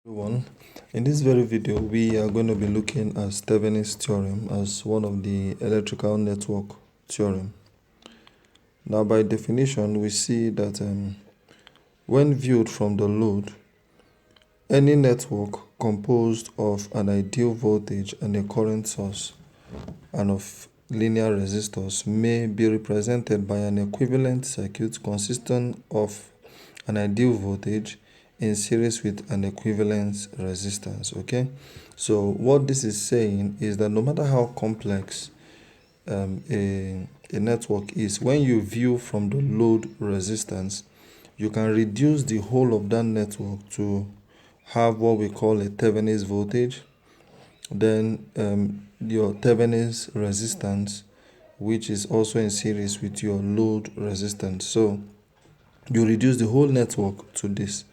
Everyone, in this very video we are going to be looking at Thevenins theorem as one of the electrical network theorem. Now by definition we see that when viewed from the load, any network composed of an ideal voltage and a current source and of linear resistors may be represented by an equivalent circuit consisting of an ideal voltage in series with an equivalent resistance. Okay, so what this is saying is that no matter how complex a network is, when you view from the load resistance, you can reduce the whole of that network to have what we call a Thevenins voltage, then your Thevenins resistance, which is also in series with your load resistance. So you reduce the whole network to this.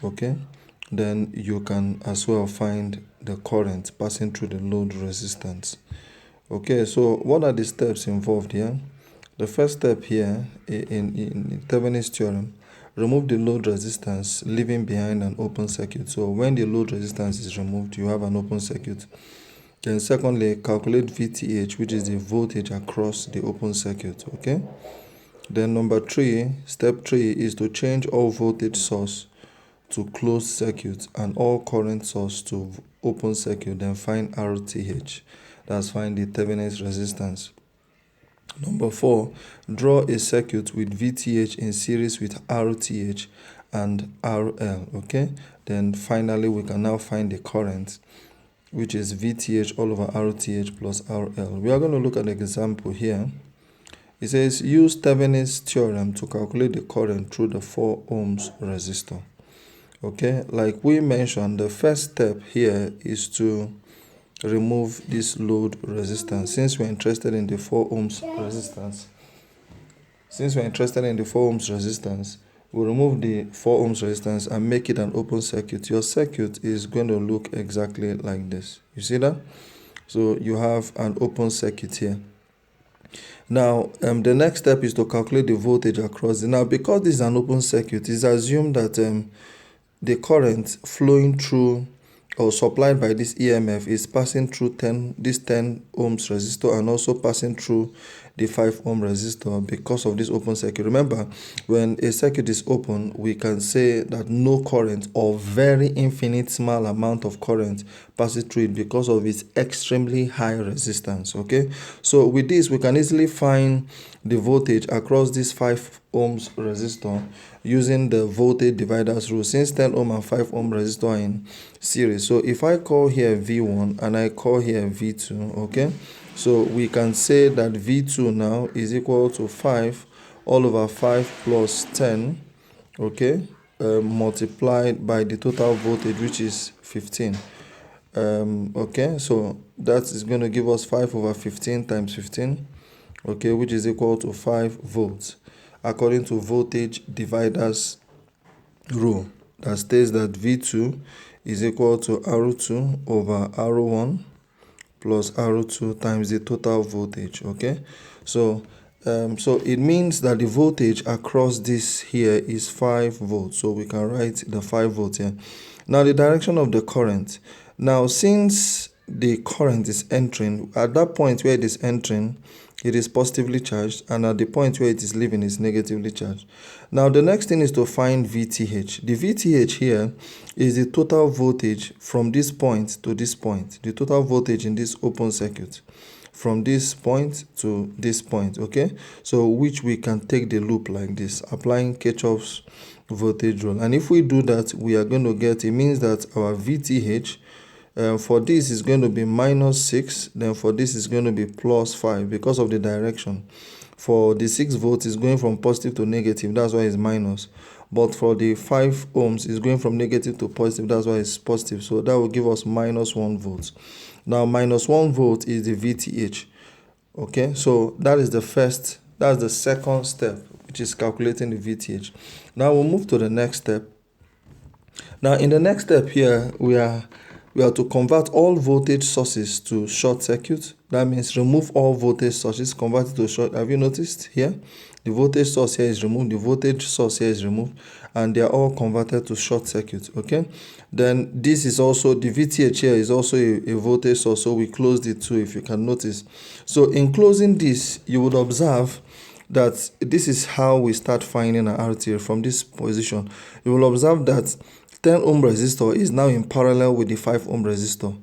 Okay, then you can as well find the current passing through the load resistance. Okay, so what are the steps involved here? The first step here in Thevenins theorem, remove the load resistance, leaving behind an open circuit. So when the load resistance is removed, you have an open circuit. Then secondly, calculate VTH, which is the voltage across the open circuit. Okay, then number 3, step 3 is to change all voltage source to closed circuit and all current source to open circuit, then find RTH. That's find the Thevenins resistance. Number 4, draw a circuit with VTH in series with RTH and RL. Okay, then finally we can now find the current, which is VTH all over RTH plus RL. We are going to look at an example here. It says use Thevenins theorem to calculate the current through the 4 ohms resistor. Okay, like we mentioned, the first step here is to remove this load resistance. Since we're interested in the 4 ohms resistance, we'll remove the 4 ohms resistance and make it an open circuit. Your circuit is going to look exactly like this. You see that? So you have an open circuit here. Now, the next step is to calculate the voltage across it. Now, because this is an open circuit, it's assumed that the current flowing through or supplied by this EMF is passing through this 10 ohms resistor and also passing through the 5 ohm resistor because of this open circuit. Remember, when a circuit is open, we can say that no current or very infinitesimal amount of current passes through it because of its extremely high resistance. Okay, so with this we can easily find the voltage across this 5 ohms resistor using the voltage dividers rule, since 10 ohm and 5 ohm resistor are in series. So if I call here V1 and I call here V2, okay, so we can say that V2 now is equal to 5 all over 5 plus 10, okay, multiplied by the total voltage, which is 15. Okay, so that is going to give us 5 over 15 times 15, okay, which is equal to 5 volts according to voltage dividers rule that states that V2 is equal to R2 over R1 plus R2 times the total voltage. Okay, so it means that the voltage across this here is 5 volts, so we can write the 5 volts here. Now the direction of the current. Now since the current is entering, at that point where it is entering, it is positively charged, and at the point where it is leaving, is negatively charged. Now the next thing is to find VTH. The VTH here is the total voltage from this point to this point, the total voltage in this open circuit from this point to this point. Okay, so which we can take the loop like this, applying Kirchhoff's voltage rule. And if we do that, we are going to get, it means that our VTH for this is going to be minus 6, then for this is going to be plus 5 because of the direction. For the 6 volts is going from positive to negative, that's why it's minus. But for the 5 ohms is going from negative to positive, that's why it's positive. So that will give us minus 1 volt. Now minus 1 volt is the VTH. Okay, so that is that's the second step, which is calculating the VTH. Now we'll move to the next step. Now in the next step here, we are to convert all voltage sources to short circuit. That means remove all voltage sources, convert it to short. Have you noticed here? The voltage source here is removed, the voltage source here is removed, and they are all converted to short circuit. Okay, then this is also the VTH here is also a voltage source, so we closed it too, if you can notice. So in closing this, you would observe that this is how we start finding an RTH from this position. You will observe that 10 ohm resistor is now in parallel with the 5 ohm resistor,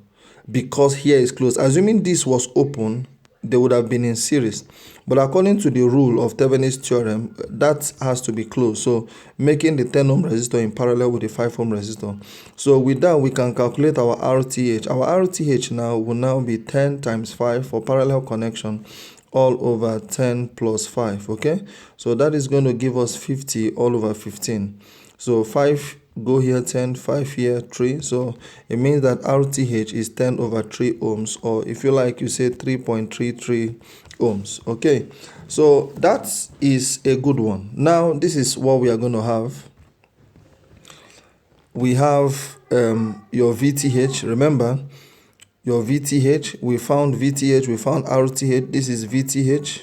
because here is closed. Assuming this was open, they would have been in series, but according to the rule of Thevenins theorem, that has to be closed, so making the 10 ohm resistor in parallel with the 5 ohm resistor. So with that, we can calculate our RTH. Our RTH now will now be 10 times 5 for parallel connection, all over 10 plus 5. Okay, so that is going to give us 50 all over 15. So 5 go here, 10, 5 here, 3. So it means that RTH is 10 over 3 ohms, or if you like, you say 3.33 ohms. Okay, so that is a good one. Now this is what we are going to have. We have your VTH. Remember your VTH, we found VTH, we found RTH. This is VTH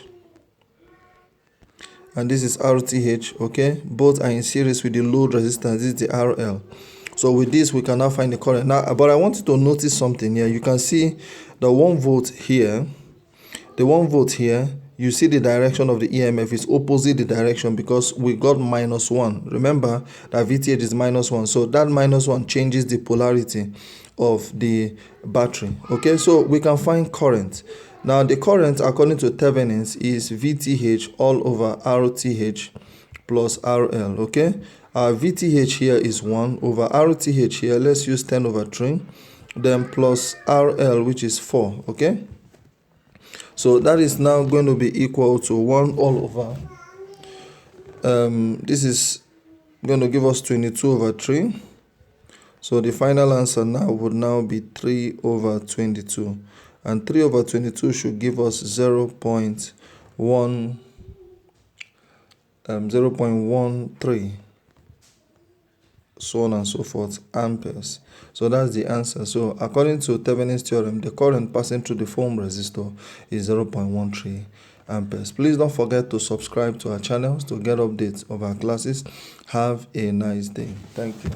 and this is RTH. Okay, both are in series with the load resistance. This is the RL. So with this, we can now find the current. Now, but I want you to notice something here. You can see the 1 volt here. The 1 volt here, you see the direction of the EMF is opposite the direction, because we got -1. Remember that VTH is -1. So that -1 changes the polarity of the battery. Okay, so we can find current. Now the current, according to Thevenins, is VTH all over RTH plus RL. Okay, our VTH here is 1 over RTH here. Let's use 10 over 3, then plus RL, which is 4. Okay, so that is now going to be equal to 1 all over. This is going to give us 22 over 3. So the final answer now would now be 3 over 22. And 3 over 22 should give us 0.13, so on and so forth, amperes. So that's the answer. So according to Thevenins theorem, the current passing through the foam resistor is 0.13 amperes. Please don't forget to subscribe to our channels to get updates of our classes. Have a nice day. Thank you.